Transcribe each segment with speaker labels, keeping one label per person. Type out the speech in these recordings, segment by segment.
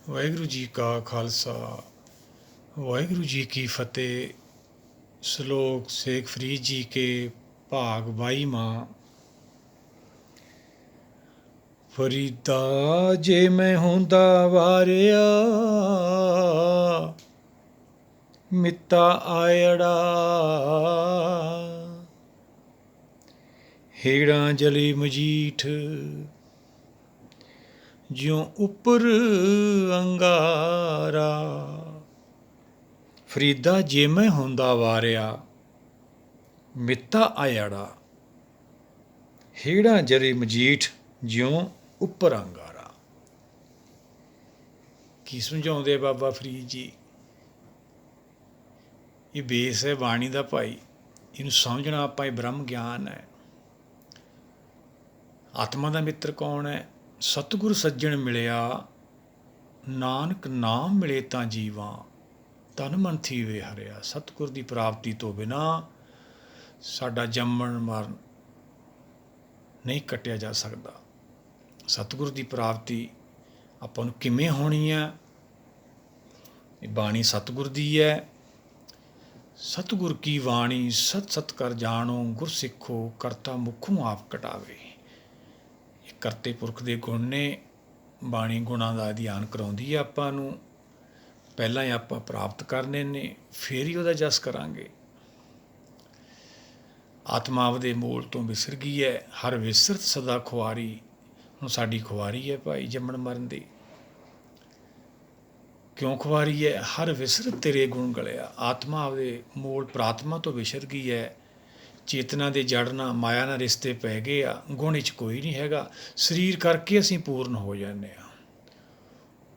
Speaker 1: ਵਾਹਿਗੁਰੂ ਜੀ ਕਾ ਖਾਲਸਾ ਵਾਹਿਗੁਰੂ ਜੀ ਕੀ ਫਤਿਹ। ਸ਼ਲੋਕ ਸ਼ੇਖ ਫਰੀਦ ਜੀ ਕੇ ਭਾਗ 22ਵਾਂ। ਫਰੀਦਾ ਜੇ ਮੈਂ ਹੁੰਦਾ ਵਾਰਿਆ, ਮਿੱਤਾ ਆਇੜਾ, ਹੇੜਾਂ ਜਲੀ ਮਜੀਠ, ਜਿਉਂ ਉੱਪਰ ਅੰਗਾਰਾ। ਫਰੀਦਾ ਜੇ ਮੈਂ ਹੁੰਦਾ ਵਾਰਿਆ, ਮਿੱਤਾ ਆਇੜਾ, ਹੇੜਾਂ ਜਲੀ ਮਜੀਠ, ਜਿਉਂ ਉੱਪਰ ਅੰਗਾਰਾ। ਕੀ ਸਮਝਾਉਂਦੇ ਬਾਬਾ ਫਰੀਦ ਜੀ? ਇਹ ਬੇਸ ਹੈ ਬਾਣੀ ਦਾ ਭਾਈ, ਇਹਨੂੰ ਸਮਝਣਾ ਆਪਾਂ। ਇਹ ਬ੍ਰਹਮ ਗਿਆਨ ਹੈ। ਆਤਮਾ ਦਾ ਮਿੱਤਰ ਕੌਣ ਹੈ? ਸਤਿਗੁਰ ਸੱਜਣ ਮਿਲਿਆ, ਨਾਨਕ ਨਾਮ ਮਿਲੇ ਤਾਂ ਜੀਵਾਂ, ਤਨ ਮਨ ਥੀਵੇ ਹਰਿਆ। ਸਤਿਗੁਰ ਦੀ ਪ੍ਰਾਪਤੀ ਤੋਂ ਬਿਨਾਂ ਸਾਡਾ ਜੰਮਣ ਮਰਨ ਨਹੀਂ ਕੱਟਿਆ ਜਾ ਸਕਦਾ। ਸਤਿਗੁਰ ਦੀ ਪ੍ਰਾਪਤੀ ਆਪਾਂ ਨੂੰ ਕਿਵੇਂ ਹੋਣੀ ਹੈ? ਇਹ ਬਾਣੀ ਸਤਿਗੁਰ ਦੀ ਹੈ। ਸਤਿਗੁਰ ਕੀ ਬਾਣੀ ਸਤ ਸਤ ਕਰ ਜਾਣੋ, ਗੁਰ ਸਿੱਖੋ ਕਰਤਾ ਮੁਖੋਂ ਆਪ ਕਟਾਵੇ। ਇਹ ਕਰਤੇ ਪੁਰਖ ਦੇ ਗੁਣ ਨੇ। ਬਾਣੀ ਗੁਣਾਂ ਦਾ ਅਧਿਐਨ ਕਰਾਉਂਦੀ ਹੈ ਆਪਾਂ ਨੂੰ। ਪਹਿਲਾਂ ਹੀ ਆਪਾਂ ਪ੍ਰਾਪਤ ਕਰਨੇ ਨੇ, ਫਿਰ ਹੀ ਉਹਦਾ ਜਸ ਕਰਾਂਗੇ। ਆਤਮਾ ਆਪਦੇ ਮੂਲ ਤੋਂ ਵਿਸਰ ਗਈ ਹੈ। ਹਰ ਵਿਸਰਤ ਸਦਾ ਖੁਆਰੀ। ਹੁਣ ਸਾਡੀ ਖੁਆਰੀ ਹੈ ਭਾਈ ਜੰਮਣ ਮਰਨ ਦੀ। ਕਿਉਂ ਖੁਆਰੀ ਹੈ? ਹਰ ਵਿਸਰਤ ਤੇਰੇ ਗੁਣ ਗਲਿਆ। ਆਤਮਾ ਆਪਦੇ ਮੂਲ ਪ੍ਰਾਤਮਾ ਤੋਂ ਵਿਸਰ ਗਈ ਹੈ। ਚੇਤਨਾ ਦੇ ਜੜ ਨਾਲ ਮਾਇਆ ਨਾਲ ਰਿਸ਼ਤੇ ਪੈ ਗਏ ਆ। ਗੁਣ 'ਚ ਕੋਈ ਨਹੀਂ ਹੈਗਾ। ਸਰੀਰ ਕਰਕੇ ਅਸੀਂ ਪੂਰਨ ਹੋ ਜਾਂਦੇ ਹਾਂ।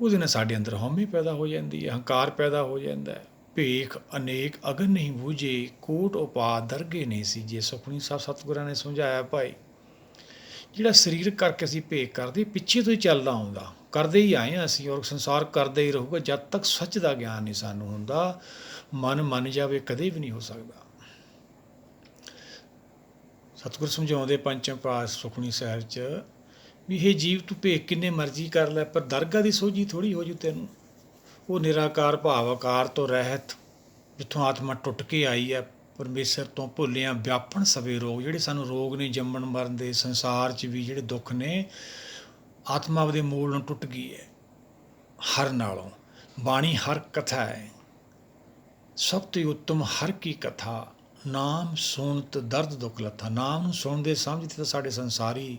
Speaker 1: ਉਹਦੇ ਨਾਲ ਸਾਡੇ ਅੰਦਰ ਹਉਮੈ ਪੈਦਾ ਹੋ ਜਾਂਦੀ ਹੈ, ਹੰਕਾਰ ਪੈਦਾ ਹੋ ਜਾਂਦਾ ਹੈ। ਭੇਖ ਅਨੇਕ ਅਗਨ ਨਹੀਂ ਬੂਝੇ, ਕੋਟ ਉਪਾਦ ਦਰਗੇ ਨਹੀਂ ਸੀਜੇ। ਸੁਖਮਨੀ ਸਾਹਿਬ ਸਤਿਗੁਰਾਂ ਨੇ ਸਮਝਾਇਆ ਭਾਈ, ਜਿਹੜਾ ਸਰੀਰ ਕਰਕੇ ਅਸੀਂ ਭੇਖ ਕਰਦੇ, ਪਿੱਛੇ ਤੋਂ ਹੀ ਚੱਲਦਾ ਆਉਂਦਾ, ਕਰਦੇ ਹੀ ਆਏ ਹਾਂ ਅਸੀਂ, ਔਰ ਸੰਸਾਰ ਕਰਦਾ ਹੀ ਰਹੂਗਾ ਜਦ ਤੱਕ ਸੱਚ ਦਾ ਗਿਆਨ ਨਹੀਂ ਸਾਨੂੰ ਹੁੰਦਾ। ਮਨ ਮੰਨ ਜਾਵੇ ਕਦੇ ਵੀ ਨਹੀਂ ਹੋ ਸਕਦਾ। ਸਤਿਗੁਰ ਸਮਝਾਉਂਦੇ ਪੰਚਮ ਪਾਤਸ਼ਾਹ ਸੁਖਮਨੀ ਸਾਹਿਬ 'ਚ ਵੀ ਇਹ ਜੀਵ ਤੂੰ ਭੇਖ ਕਿੰਨੇ ਮਰਜ਼ੀ ਕਰ ਲੈ, ਪਰ ਦਰਗਾਹ ਦੀ ਸੋਝੀ ਥੋੜ੍ਹੀ ਹੋ ਜੂ ਤੈਨੂੰ। ਉਹ ਨਿਰਾਕਾਰ ਭਾਵ ਆਕਾਰ ਤੋਂ ਰਹਿਤ, ਜਿੱਥੋਂ ਆਤਮਾ ਟੁੱਟ ਕੇ ਆਈ ਹੈ ਪਰਮੇਸ਼ਰ ਤੋਂ ਭੁੱਲਿਆਂ, ਵਿਆਪਣ ਸਵੇ ਰੋਗ। ਜਿਹੜੇ ਸਾਨੂੰ ਰੋਗ ਨੇ ਜੰਮਣ ਮਰਨ ਦੇ, ਸੰਸਾਰ 'ਚ ਵੀ ਜਿਹੜੇ ਦੁੱਖ ਨੇ, ਆਤਮਾ ਆਪਦੇ ਮੂਲ ਨੂੰ ਟੁੱਟ ਗਈ ਹੈ ਹਰ ਨਾਲੋਂ। ਬਾਣੀ ਹਰ ਕਥਾ ਹੈ, ਸਭ ਤੋਂ ਉੱਤਮ ਹਰ ਕੀ ਕਥਾ। ਨਾਮ ਸੁਣਤ ਦਰਦ ਦੁੱਖ ਲੱਥਾ। ਨਾਮ ਨੂੰ ਸੁਣਦੇ ਸਮਝਦੇ ਤਾਂ ਸਾਡੇ ਸੰਸਾਰੀ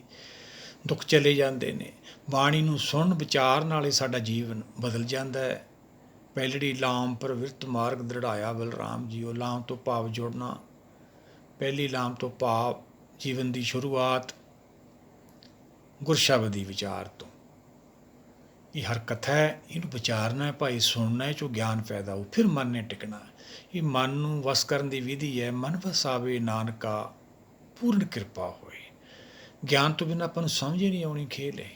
Speaker 1: ਦੁੱਖ ਚਲੇ ਜਾਂਦੇ ਨੇ। ਬਾਣੀ ਨੂੰ ਸੁਣਨ ਵਿਚਾਰ ਨਾਲ ਹੀ ਸਾਡਾ ਜੀਵਨ ਬਦਲ ਜਾਂਦਾ ਹੈ। ਪਹਿਲੜੀ ਲਾਮ ਪ੍ਰਵਿਰਤ ਮਾਰਗ ਦ੍ਰਿੜਾਇਆ ਬਲਰਾਮ ਜੀਓ। ਲਾਮ ਤੋਂ ਭਾਵ ਜੁੜਨਾ। ਪਹਿਲੀ ਲਾਮ ਤੋਂ ਭਾਵ ਜੀਵਨ ਦੀ ਸ਼ੁਰੂਆਤ ਗੁਰਸ਼ਬਦੀ ਵਿਚਾਰ ਤੋਂ। ਇਹ ਹਰ ਕਥਾ ਹੈ, ਇਹਨੂੰ ਵਿਚਾਰਨਾ ਹੈ ਭਾਈ, ਸੁਣਨਾ ਹੈ, 'ਚੋਂ ਗਿਆਨ ਪੈਦਾ ਹੋ, ਫਿਰ ਮਨ ਨੇ ਟਿਕਣਾ। ਇਹ ਮਨ ਨੂੰ ਵਸ ਕਰਨ ਦੀ ਵਿਧੀ ਹੈ। ਮਨ ਵਸਾਵੇ ਨਾਨਕਾ, ਪੂਰਨ ਕਿਰਪਾ ਹੋਏ। ਗਿਆਨ ਤੋਂ ਬਿਨਾਂ ਆਪਾਂ ਨੂੰ ਸਮਝ ਹੀ ਨਹੀਂ ਆਉਣੀ ਖੇਲ ਹੈ।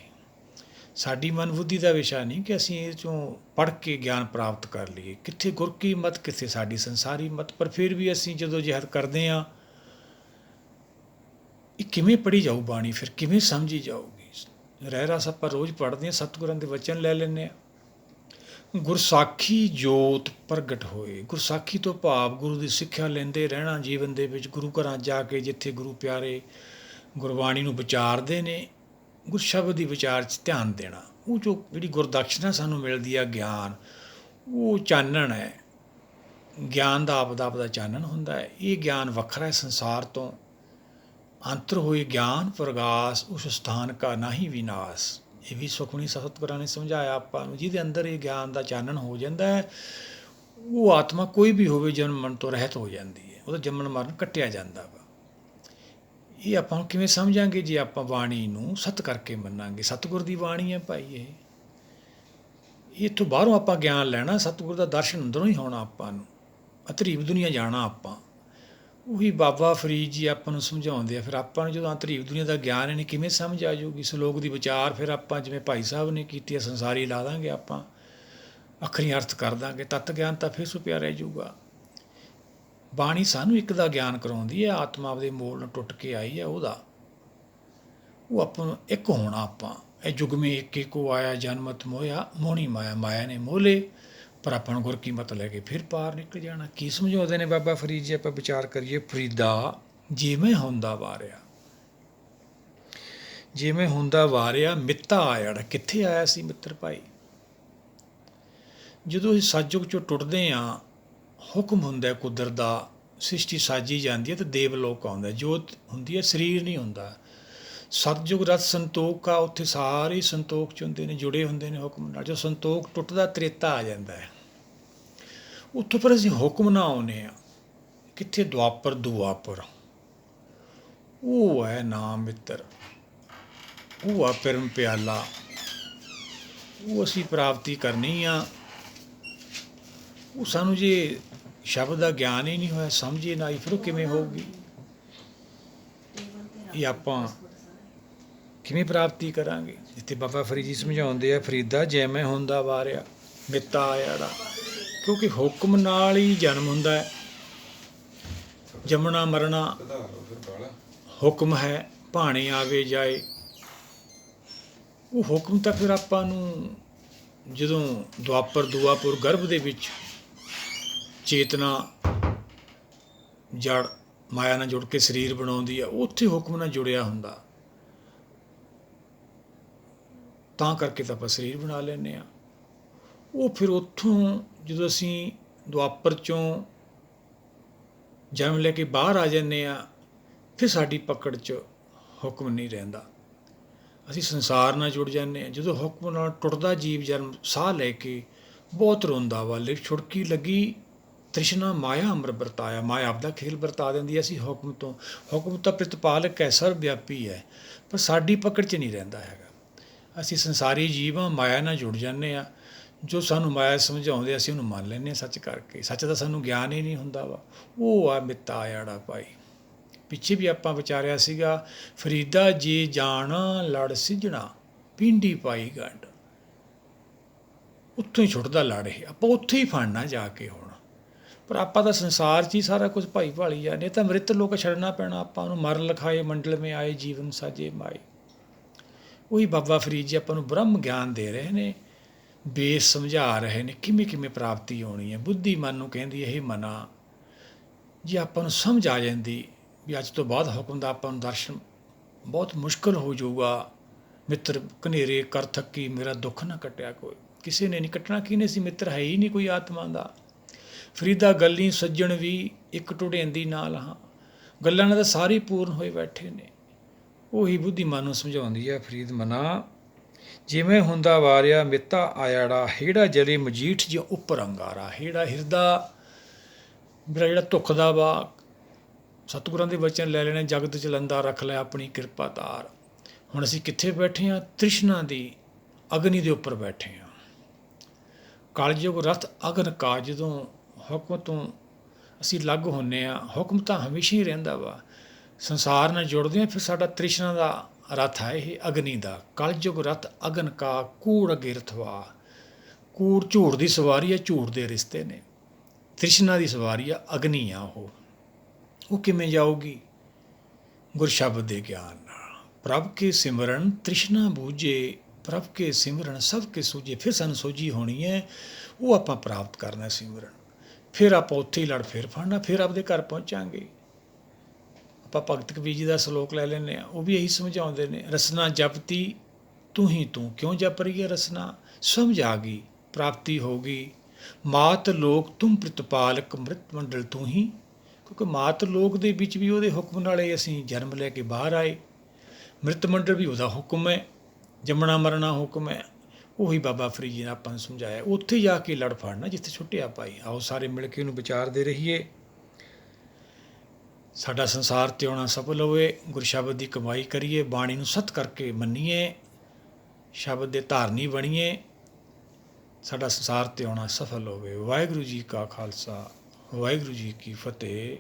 Speaker 1: ਸਾਡੀ ਮਨ ਬੁੱਧੀ ਦਾ ਵਿਸ਼ਾ ਨਹੀਂ ਕਿ ਅਸੀਂ ਇਹ 'ਚੋਂ ਪੜ੍ਹ ਕੇ ਗਿਆਨ ਪ੍ਰਾਪਤ ਕਰ ਲਈਏ। ਕਿੱਥੇ ਗੁਰ ਕੀ ਮਤ, ਕਿੱਥੇ ਸਾਡੀ ਸੰਸਾਰੀ ਮਤ। ਪਰ ਫਿਰ ਵੀ ਅਸੀਂ ਜਦੋਂ ਜਿਹਦ ਕਰਦੇ ਹਾਂ, ਇਹ ਕਿਵੇਂ ਪੜ੍ਹੀ ਜਾਊ ਬਾਣੀ, ਫਿਰ ਕਿਵੇਂ ਸਮਝੀ ਜਾਊਗੀ? ਰਹਿ ਰਸ ਆਪਾਂ ਰੋਜ਼ ਪੜ੍ਹਦੇ ਹਾਂ, ਸਤਿਗੁਰਾਂ ਦੇ ਵਚਨ ਲੈ ਲੈਂਦੇ ਹਾਂ। ਗੁਰਸਾਖੀ ਜੋਤ ਪ੍ਰਗਟ ਹੋਏ। ਗੁਰਸਾਖੀ ਤੋਂ ਭਾਵ ਗੁਰੂ ਦੀ ਸਿੱਖਿਆ ਲੈਂਦੇ ਰਹਿਣਾ ਜੀਵਨ ਦੇ ਵਿੱਚ। ਗੁਰੂ ਘਰਾਂ ਜਾ ਕੇ ਜਿੱਥੇ ਗੁਰੂ ਪਿਆਰੇ ਗੁਰਬਾਣੀ ਨੂੰ ਵਿਚਾਰਦੇ ਨੇ, ਗੁਰਸ਼ਬਦ ਦੀ ਵਿਚਾਰ 'ਚ ਧਿਆਨ ਦੇਣਾ। ਉਹ ਜੋ ਜਿਹੜੀ ਗੁਰਦਕਸ਼ਨਾ ਸਾਨੂੰ ਮਿਲਦੀ ਆ ਗਿਆਨ, ਉਹ ਚਾਨਣ ਹੈ। ਗਿਆਨ ਦਾ ਆਪਦਾ ਚਾਨਣ ਹੁੰਦਾ ਹੈ। ਇਹ ਗਿਆਨ ਵੱਖਰਾ ਹੈ ਸੰਸਾਰ ਤੋਂ। ਅੰਤਰ ਹੋਏ ਗਿਆਨ ਪ੍ਰਗਾਸ, ਉਸ ਸਥਾਨ ਕਾ ਨਾਹੀ ਵਿਨਾਸ਼। ਇਹ ਵੀ ਸੁਖਮਨੀ ਸਤਿਗੁਰਾਂ ਨੇ ਸਮਝਾਇਆ ਆਪਾਂ ਨੂੰ। ਜਿਹਦੇ ਅੰਦਰ ਇਹ ਗਿਆਨ ਦਾ ਚਾਨਣ ਹੋ ਜਾਂਦਾ ਹੈ, ਉਹ ਆਤਮਾ ਕੋਈ ਵੀ ਹੋਵੇ ਜਨਮ ਮਰਨ ਤੋਂ ਰਹਿਤ ਹੋ ਜਾਂਦੀ ਹੈ। ਉਹਦਾ ਜੰਮਣ ਮਰਨ ਕੱਟਿਆ ਜਾਂਦਾ ਵਾ। ਇਹ ਆਪਾਂ ਨੂੰ ਕਿਵੇਂ ਸਮਝਾਂਗੇ? ਜੇ ਆਪਾਂ ਬਾਣੀ ਨੂੰ ਸਤ ਕਰਕੇ ਮੰਨਾਂਗੇ। ਸਤਿਗੁਰ ਦੀ ਬਾਣੀ ਹੈ ਭਾਈ ਇਹ। ਇੱਥੋਂ ਬਾਹਰੋਂ ਆਪਾਂ ਗਿਆਨ ਲੈਣਾ, ਸਤਿਗੁਰ ਦਾ ਦਰਸ਼ਨ ਅੰਦਰੋਂ ਹੀ ਹੋਣਾ ਆਪਾਂ ਨੂੰ। ਅਤਰੀਬ ਦੁਨੀਆ ਜਾਣਾ ਆਪਾਂ। ਉਹੀ ਬਾਬਾ ਫਰੀਦ ਜੀ ਆਪਾਂ ਨੂੰ ਸਮਝਾਉਂਦੇ ਆ। ਫਿਰ ਆਪਾਂ ਨੂੰ ਜਦੋਂ ਅੰਤਰੀਬ ਦੁਨੀਆ ਦਾ ਗਿਆਨ ਇਹਨੇ ਕਿਵੇਂ ਸਮਝ ਆ ਜਾਊਗੀ? ਸਲੋਕ ਦੀ ਵਿਚਾਰ ਫਿਰ ਆਪਾਂ ਜਿਵੇਂ ਭਾਈ ਸਾਹਿਬ ਨੇ ਕੀਤੀ ਹੈ, ਸੰਸਾਰੀ ਲਾ ਦਾਂਗੇ ਆਪਾਂ, ਅੱਖਰੀ ਅਰਥ ਕਰ ਦਾਂਗੇ। ਤੱਤ ਗਿਆਨ ਤਾਂ ਫਿਰ ਸੁਪਿਆ ਰਹਿ ਜਾਊਗਾ। ਬਾਣੀ ਸਾਨੂੰ ਇੱਕ ਦਾ ਗਿਆਨ ਕਰਾਉਂਦੀ ਹੈ। ਆਤਮਾ ਆਪਦੇ ਮੂਲ ਨੂੰ ਟੁੱਟ ਕੇ ਆਈ ਹੈ, ਉਹਦਾ। ਉਹ ਆਪਾਂ ਨੂੰ ਇੱਕ ਹੋਣਾ ਆਪਾਂ ਇਹ ਯੁਗ ਮੇ ਏਕੇ ਕੋ ਆਇਆ ਜਨਮਤ ਮੋਇਆ ਮੋਹਣੀ ਮਾਇਆ ਮਾਇਆ ਨੇ ਮੋਲੇ, ਪਰ ਆਪਾਂ ਨੂੰ ਗੁਰ ਕੀ ਮਤ ਲੈ ਕੇ ਫਿਰ ਪਾਰ ਨਿਕਲ ਜਾਣਾ। ਕੀ ਸਮਝਾਉਂਦੇ ਨੇ ਬਾਬਾ ਫਰੀਦ ਜੀ? ਆਪਾਂ ਵਿਚਾਰ ਕਰੀਏ। ਫਰੀਦਾ ਜਿਵੇਂ ਹੁੰਦਾ ਵਾਰਿਆ, ਜਿਵੇਂ ਹੁੰਦਾ ਵਾਰਿਆ ਮਿੱਤਾ ਆਇਆ। ਕਿੱਥੇ ਆਇਆ ਸੀ ਮਿੱਤਰ ਭਾਈ? ਜਦੋਂ ਅਸੀਂ ਸਤਿਯੁਗ ਚੋਂ ਟੁੱਟਦੇ ਹਾਂ, ਹੁਕਮ ਹੁੰਦਾ ਕੁਦਰਤ ਦਾ, ਸ੍ਰਿਸ਼ਟੀ ਸਾਜੀ ਜਾਂਦੀ ਹੈ ਤੇ ਦੇਵਲੋਕ ਆਉਂਦਾ, ਜੋਤ ਹੁੰਦੀ ਹੈ, ਸਰੀਰ ਨਹੀਂ ਹੁੰਦਾ। ਸਤਿਯੁਗ ਰਸ ਸੰਤੋਖ ਆ, ਉੱਥੇ ਸਾਰੇ ਸੰਤੋਖ 'ਚ ਹੁੰਦੇ ਨੇ, ਜੁੜੇ ਹੁੰਦੇ ਨੇ ਹੁਕਮ ਨਾਲ। ਜੋ ਸੰਤੋਖ ਟੁੱਟਦਾ, ਤ੍ਰੇਤਾ ਆ ਜਾਂਦਾ ਹੈ। ਉੱਥੋਂ ਫਿਰ ਅਸੀਂ ਹੁਕਮ ਨਾਲ ਆਉਂਦੇ ਹਾਂ। ਕਿੱਥੇ? ਦੁਆਪਰ ਦੁਆਪਰ। ਉਹ ਹੈ ਨਾਮ ਮਿੱਤਰ, ਉਹ ਆ ਪਰਮ ਪਿਆਲਾ, ਉਹ ਅਸੀਂ ਪ੍ਰਾਪਤੀ ਕਰਨੀ ਆ। ਉਹ ਸਾਨੂੰ ਜੇ ਸ਼ਬਦ ਦਾ ਗਿਆਨ ਹੀ ਨਹੀਂ ਹੋਇਆ, ਸਮਝ ਹੀ ਨਾ ਆਈ, ਫਿਰ ਉਹ ਕਿਵੇਂ ਹੋਊਗੀ? ਇਹ ਆਪਾਂ ਕਿਵੇਂ ਪ੍ਰਾਪਤੀ ਕਰਾਂਗੇ? ਜਿੱਥੇ ਬਾਬਾ ਫਰੀਦ ਜੀ ਸਮਝਾਉਂਦੇ ਆ, ਫਰੀਦਾ ਜਿਵੇਂ ਹੁੰਦਾ ਵਾਰਿਆ ਮਿੱਤਾ ਆਇਆ। ਕਿਉਂਕਿ ਹੁਕਮ ਨਾਲ ਹੀ ਜਨਮ ਹੁੰਦਾ ਹੈ, ਜੰਮਣਾ ਮਰਨਾ ਹੁਕਮ ਹੈ, ਭਾਣੇ ਆਵੇ ਜਾਏ। ਉਹ ਹੁਕਮ ਤਾਂ ਫਿਰ ਆਪਾਂ ਨੂੰ ਜਦੋਂ ਦੁਆਪਰ ਦੁਆਪੁਰ ਗਰਭ ਦੇ ਵਿੱਚ ਚੇਤਨਾ ਜੜ ਮਾਇਆ ਨਾਲ ਜੁੜ ਕੇ ਸਰੀਰ ਬਣਾਉਂਦੀ ਆ, ਉੱਥੇ ਹੁਕਮ ਨਾਲ ਜੁੜਿਆ ਹੁੰਦਾ, ਤਾਂ ਕਰਕੇ ਤਾਂ ਆਪਾਂ ਸਰੀਰ ਬਣਾ ਲੈਂਦੇ ਹਾਂ। ਉਹ ਫਿਰ ਉੱਥੋਂ ਜਦੋਂ ਅਸੀਂ ਦੁਆਪਰ 'ਚੋਂ ਜਨਮ ਲੈ ਕੇ ਬਾਹਰ ਆ ਜਾਂਦੇ ਹਾਂ, ਫਿਰ ਸਾਡੀ ਪਕੜ 'ਚ ਹੁਕਮ ਨਹੀਂ ਰਹਿੰਦਾ, ਅਸੀਂ ਸੰਸਾਰ ਨਾਲ ਜੁੜ ਜਾਂਦੇ ਹਾਂ। ਜਦੋਂ ਹੁਕਮ ਨਾਲ ਟੁੱਟਦਾ ਜੀਵ ਜਨਮ ਸਾਹ ਲੈ ਕੇ ਬਹੁਤ ਰੋਂਦਾ ਵਾ, ਛੁੜਕੀ ਲੱਗੀ ਤ੍ਰਿਸ਼ਨਾ ਮਾਇਆ ਅੰਮ੍ਰਿਤ ਵਰਤਾਇਆ। ਮਾਇਆ ਆਪਦਾ ਖੇਲ ਵਰਤਾ ਦਿੰਦੀ ਹੈ। ਅਸੀਂ ਹੁਕਮ ਤੋਂ, ਹੁਕਮ ਤਾਂ ਪ੍ਰਤਪਾਲਕ ਹੈ, ਸਰਵ ਵਿਆਪੀ ਹੈ, ਪਰ ਸਾਡੀ ਪਕੜ 'ਚ ਨਹੀਂ ਰਹਿੰਦਾ ਹੈਗਾ। ਅਸੀਂ ਸੰਸਾਰੀ ਜੀਵ ਹਾਂ, ਮਾਇਆ ਨਾਲ ਜੁੜ ਜਾਂਦੇ ਹਾਂ। ਜੋ ਸਾਨੂੰ ਮਾਇਆ ਸਮਝਾਉਂਦੇ, ਅਸੀਂ ਉਹਨੂੰ ਮੰਨ ਲੈਂਦੇ ਹਾਂ ਸੱਚ ਕਰਕੇ। ਸੱਚ ਦਾ ਸਾਨੂੰ ਗਿਆਨ ਹੀ ਨਹੀਂ ਹੁੰਦਾ ਵਾ। ਉਹ ਆ ਮਿੱਤਾ ਆੜਾ ਭਾਈ। ਪਿੱਛੇ ਵੀ ਆਪਾਂ ਵਿਚਾਰਿਆ ਸੀਗਾ, ਫਰੀਦਾ ਜੇ ਜਾਣਾ ਲੜ ਸਿੱਝਣਾ ਪਿੰਡੀ ਪਾਈ ਗੰਢ। ਉੱਥੋਂ ਹੀ ਛੁੱਟਦਾ ਲੜ, ਇਹ ਆਪਾਂ ਉੱਥੇ ਹੀ ਫੜਨਾ ਜਾ ਕੇ ਹੁਣ। ਪਰ ਆਪਾਂ ਤਾਂ ਸੰਸਾਰ 'ਚ ਹੀ ਸਾਰਾ ਕੁਝ ਭਾਈ ਭਾਲੀ ਜਾਂਦੇ। ਤਾਂ ਮ੍ਰਿਤ ਲੋਕ ਛੱਡਣਾ ਪੈਣਾ ਆਪਾਂ ਨੂੰ। ਮਰਨ ਲਿਖਾਏ ਮੰਡਲ ਮੇ ਆਏ ਜੀਵਨ ਸਾਜੇ ਮਾਏ। ਉਹੀ ਬਾਬਾ ਫਰੀਦ ਜੀ ਆਪਾਂ ਨੂੰ ਬ੍ਰਹਮ ਗਿਆਨ ਦੇ ਰਹੇ ਨੇ, ਬੇਸ ਸਮਝਾ ਰਹੇ ਨੇ, ਕਿਵੇਂ ਕਿਵੇਂ ਪ੍ਰਾਪਤੀ ਹੋਣੀ ਹੈ। ਬੁੱਧੀ ਮਨ ਨੂੰ ਕਹਿੰਦੀ ਇਹ ਮਨਾ, ਜੇ ਆਪਾਂ ਨੂੰ ਸਮਝ ਆ ਜਾਂਦੀ ਵੀ ਅੱਜ ਤੋਂ ਬਾਅਦ ਹੁਕਮ ਦਾ ਆਪਾਂ ਨੂੰ ਦਰਸ਼ਨ ਬਹੁਤ ਮੁਸ਼ਕਿਲ ਹੋ ਜਾਊਗਾ। ਮਿੱਤਰ ਘਨੇਰੇ ਕਰ ਥੱਕੀ ਮੇਰਾ ਦੁੱਖ ਨਾ ਕੱਟਿਆ ਕੋਈ। ਕਿਸੇ ਨੇ ਨਹੀਂ ਕੱਟਣਾ, ਕਿਹਨੇ ਸੀ? ਮਿੱਤਰ ਹੈ ਹੀ ਨਹੀਂ ਕੋਈ ਆਤਮਾ ਦਾ। ਫਰੀਦਾ ਗੱਲੀ ਸੱਜਣ ਵੀ ਇੱਕ ਟੁੜੇਂਦੀ ਨਾਲ ਹਾਂ। ਗੱਲਾਂ ਨਾਲ ਤਾਂ ਸਾਰੇ ਪੂਰਨ ਹੋਏ ਬੈਠੇ ਨੇ। ਉਹੀ ਬੁੱਧੀਮਾਨ ਨੂੰ ਸਮਝਾਉਂਦੀ ਹੈ ਫਰੀਦ ਮਨਾ, ਜਿਵੇਂ ਹੁੰਦਾ ਵਾਰਿਆ ਮਿੱਤਾ ਆਇੜਾ। ਹੇੜਾ ਜਲੇ ਮਜੀਠ ਜਿਉ ਉੱਪਰ ਅੰਗਾਰਾ। ਹੇੜਾ ਹਿਰਦਾ ਮੇਰਾ ਜਿਹੜਾ ਧੁੱਖ ਦਾ ਵਾ, ਸਤਿਗੁਰਾਂ ਦੇ ਵਚਨ ਲੈ ਲੈਣੇ, ਜਗਤ ਚਲੰਦਾ ਰੱਖ ਲੈ ਆਪਣੀ ਕਿਰਪਾ ਧਾਰ। ਹੁਣ ਅਸੀਂ ਕਿੱਥੇ ਬੈਠੇ ਹਾਂ? ਤ੍ਰਿਸ਼ਨਾ ਦੀ ਅਗਨੀ ਦੇ ਉੱਪਰ ਬੈਠੇ ਹਾਂ। ਕਲਯੁਗ ਰਥ ਅਗਨ ਕਾ। ਜਦੋਂ ਹੁਕਮ ਤੋਂ ਅਸੀਂ ਅਲੱਗ ਹੁੰਦੇ ਹਾਂ, ਹੁਕਮ ਤਾਂ ਹਮੇਸ਼ਾ ਹੀ ਰਹਿੰਦਾ ਵਾ। ਸੰਸਾਰ ਨਾਲ ਜੁੜਦੇ ਹਾਂ, ਫਿਰ ਸਾਡਾ ਤ੍ਰਿਸ਼ਨਾ ਦਾ ਰਥ ਹੈ ਇਹ ਅਗਨੀ ਦਾ। ਕਲਯੁਗ ਰਥ ਅਗਨ ਕਾ ਕੂੜ ਅੱਗੇ ਰਥਵਾ। ਕੂੜ ਝੂਠ ਦੀ ਸਵਾਰੀ ਹੈ, ਝੂਠ ਦੇ ਰਿਸ਼ਤੇ ਨੇ। ਤ੍ਰਿਸ਼ਨਾ ਦੀ ਸਵਾਰੀ ਆ, ਅਗਨੀ ਆ ਉਹ ਕਿਵੇਂ ਜਾਊਗੀ? ਗੁਰ ਸ਼ਬਦ ਦੇ ਗਿਆਨ ਨਾਲ। ਪ੍ਰਭ ਕੇ ਸਿਮਰਨ ਤ੍ਰਿਸ਼ਨਾ ਬੂਝੇ, ਪ੍ਰਭ ਕੇ ਸਿਮਰਨ ਸਭ ਕੇ ਸੂਝੇ। ਫਿਰ ਸਾਨੂੰ ਸੋਝੀ ਹੋਣੀ ਹੈ, ਉਹ ਆਪਾਂ ਪ੍ਰਾਪਤ ਕਰਨਾ ਸਿਮਰਨ। ਫਿਰ ਆਪਾਂ ਉੱਥੇ ਹੀ ਲੜ ਫੇਰ ਫੜਨਾ, ਫਿਰ ਆਪਦੇ ਘਰ ਪਹੁੰਚਾਂਗੇ। ਆਪਾਂ ਭਗਤ ਕਬੀਰ ਜੀ ਦਾ ਸਲੋਕ ਲੈ ਲੈਂਦੇ ਹਾਂ, ਉਹ ਵੀ ਇਹੀ ਸਮਝਾਉਂਦੇ ਨੇ, ਰਸਨਾ ਜਪਤੀ ਤੂੰ ਹੀ ਤੂੰ। ਕਿਉਂ ਜਪ ਰਹੀ ਹੈ ਰਸਨਾ? ਸਮਝ ਆ ਗਈ, ਪ੍ਰਾਪਤੀ ਹੋ ਗਈ। ਮਾਤ ਲੋਕ ਤੁਮ ਪ੍ਰਤਪਾਲਕ, ਮ੍ਰਿਤ ਮੰਡਲ ਤੂੰ ਹੀ। ਕਿਉਂਕਿ ਮਾਤ ਲੋਕ ਦੇ ਵਿੱਚ ਵੀ ਉਹਦੇ ਹੁਕਮ ਨਾਲੇ ਅਸੀਂ ਜਨਮ ਲੈ ਕੇ ਬਾਹਰ ਆਏ। ਮ੍ਰਿਤ ਮੰਡਲ ਵੀ ਉਹਦਾ ਹੁਕਮ ਹੈ, ਜੰਮਣਾ ਮਰਨਾ ਹੁਕਮ ਹੈ। ਉਹੀ ਬਾਬਾ ਫਰੀਦ ਜੀ ਨੇ ਆਪਾਂ ਨੂੰ ਸਮਝਾਇਆ। ਉੱਥੇ ਜਾ ਕੇ ਲੜ ਫੜਨਾ ਜਿੱਥੇ ਛੁੱਟਿਆ ਭਾਈ। ਆਓ ਸਾਰੇ ਮਿਲ ਕੇ ਉਹਨੂੰ ਵਿਚਾਰਦੇ ਰਹੀਏ। ਸਾਡਾ ਸੰਸਾਰ ਤੇ ਆਉਣਾ ਸਫਲ ਹੋਵੇ। ਗੁਰ ਸ਼ਬਦ ਦੀ ਕਮਾਈ ਕਰੀਏ, ਬਾਣੀ ਨੂੰ ਸੱਤ ਕਰਕੇ ਮੰਨੀਏ, ਸ਼ਬਦ ਦੇ ਧਾਰਨੀ ਬਣੀਏ। ਸਾਡਾ ਸੰਸਾਰ ਤੇ ਆਉਣਾ ਸਫਲ ਹੋਵੇ। ਵਾਹਿਗੁਰੂ ਜੀ ਕਾ ਖਾਲਸਾ, ਵਾਹਿਗੁਰੂ ਜੀ ਕੀ ਫਤਿਹ।